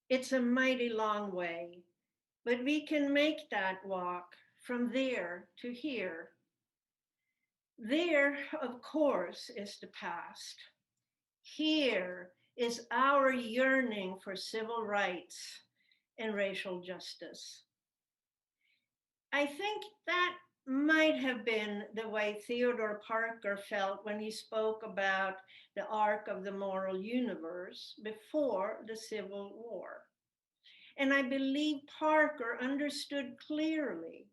It's a mighty long way, but we can make that walk from there to here. There, of course, is the past. Here is our yearning for civil rights and racial justice. I think that might have been the way Theodore Parker felt when he spoke about the arc of the moral universe before the Civil War. And I believe Parker understood clearly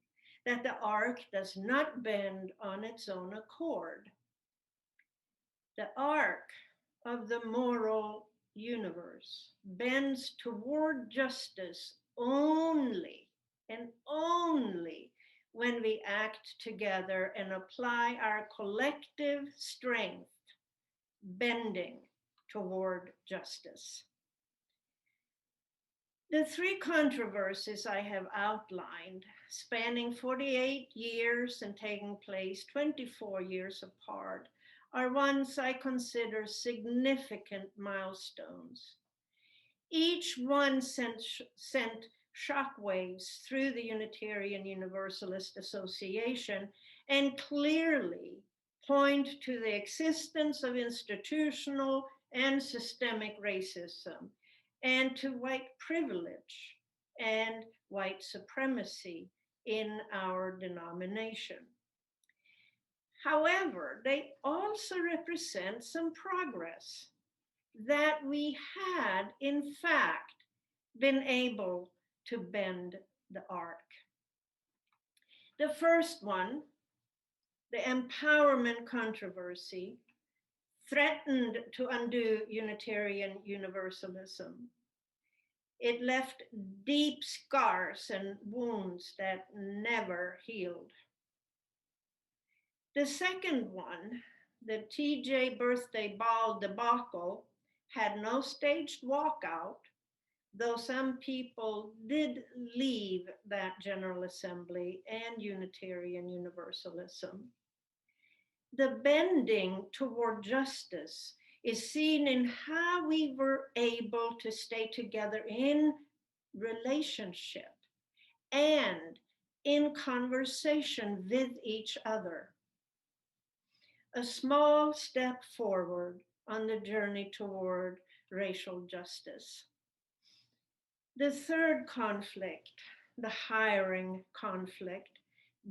that the arc does not bend on its own accord. The arc of the moral universe bends toward justice only and only when we act together and apply our collective strength, bending toward justice. The three controversies I have outlined, spanning 48 years and taking place 24 years apart, are ones I consider significant milestones. Each one sent shockwaves through the Unitarian Universalist Association and clearly point to the existence of institutional and systemic racism and to white privilege and white supremacy in our denomination. However, they also represent some progress that we had, in fact, been able to bend the arc. The first one, the empowerment controversy, threatened to undo Unitarian Universalism. It left deep scars and wounds that never healed. The second one, the TJ birthday ball debacle, had no staged walkout, though some people did leave that General Assembly and Unitarian Universalism. The bending toward justice is seen in how we were able to stay together in relationship and in conversation with each other. A small step forward on the journey toward racial justice. The third conflict, the hiring conflict,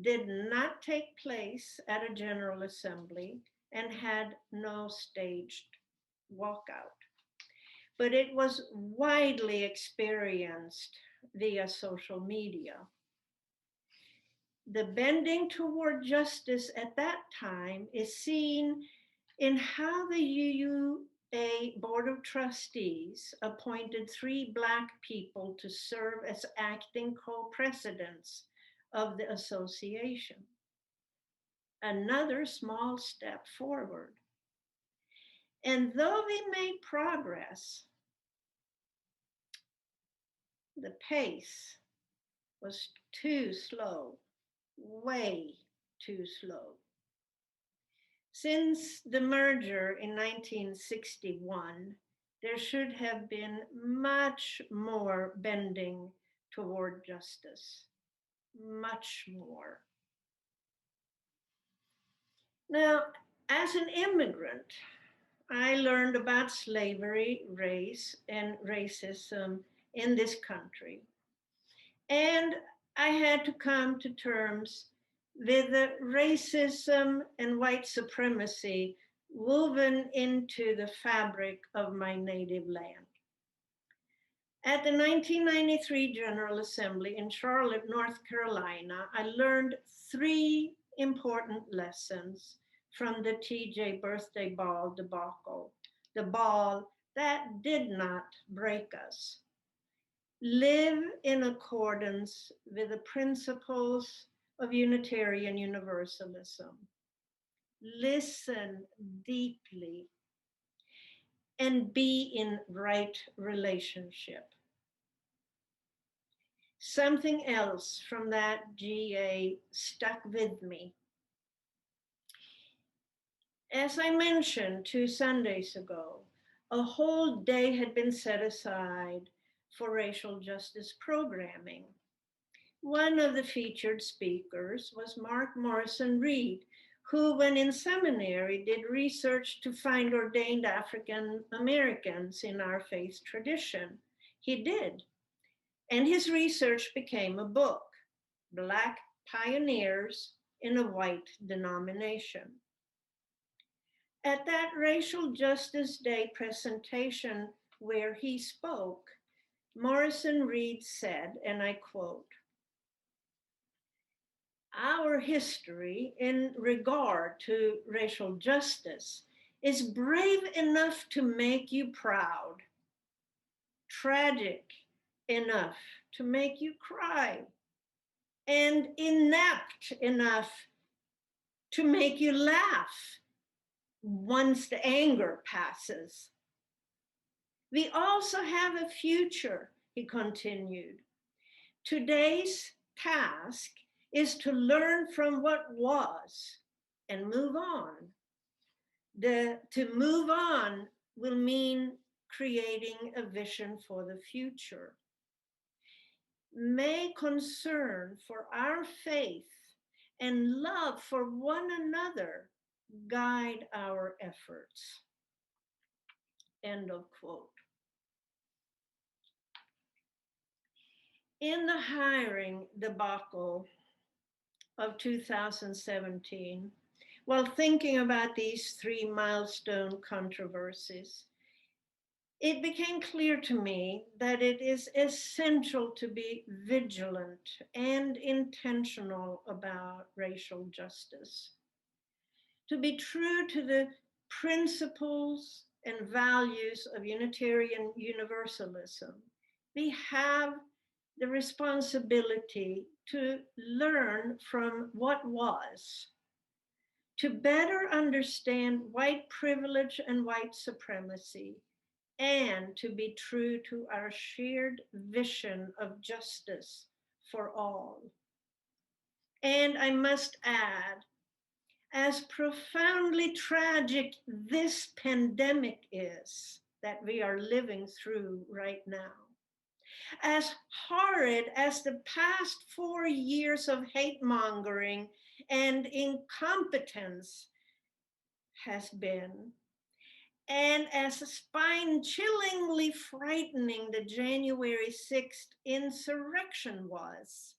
did not take place at a General Assembly and had no staged walkout, but it was widely experienced via social media. The bending toward justice at that time is seen in how the UUA Board of Trustees appointed 3 Black people to serve as acting co-presidents of the association. Another small step forward. And though we made progress, the pace was too slow, way too slow. Since the merger in 1961, there should have been much more bending toward justice, much more. Now, as an immigrant, I learned about slavery, race, and racism in this country. And I had to come to terms with the racism and white supremacy woven into the fabric of my native land. At the 1993 General Assembly in Charlotte, North Carolina, I learned 3 important lessons from the TJ birthday ball debacle, the ball that did not break us. Live in accordance with the principles of Unitarian Universalism. Listen deeply and be in right relationship. Something else from that GA stuck with me. As I mentioned 2 Sundays ago, a whole day had been set aside for racial justice programming. One of the featured speakers was Mark Morrison Reed, who, when in seminary, did research to find ordained African Americans in our faith tradition. He did. And his research became a book, Black Pioneers in a White Denomination. At that Racial Justice Day presentation where he spoke, Morrison Reed said, and I quote, "Our history in regard to racial justice is brave enough to make you proud, tragic enough to make you cry, and inept enough to make you laugh once the anger passes. We also have a future," he continued. "Today's task is to learn from what was and move on. To move on will mean creating a vision for the future. May concern for our faith and love for one another guide our efforts." End of quote. In the hiring debacle of 2017, while thinking about these three milestone controversies, it became clear to me that it is essential to be vigilant and intentional about racial justice, to be true to the principles and values of Unitarian Universalism. We have the responsibility to learn from what was, to better understand white privilege and white supremacy, and to be true to our shared vision of justice for all. And I must add, as profoundly tragic this pandemic is that we are living through right now, as horrid as the past 4 years of hate mongering and incompetence has been, and as spine chillingly frightening the January 6th insurrection was,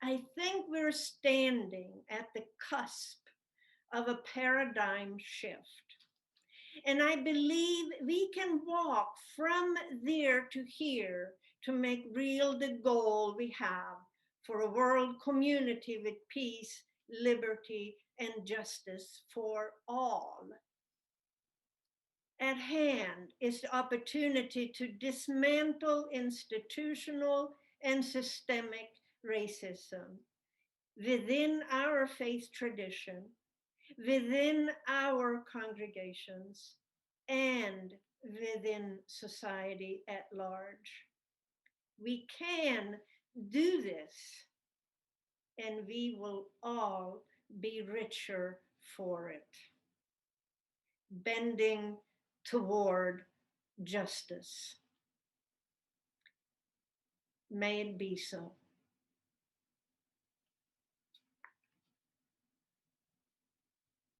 I think we're standing at the cusp of a paradigm shift. And I believe we can walk from there to here to make real the goal we have for a world community with peace, liberty, and justice for all. At hand is the opportunity to dismantle institutional and systemic racism within our faith tradition, within our congregations, and within society at large. We can do this, and we will all be richer for it. Bending toward justice. May it be so.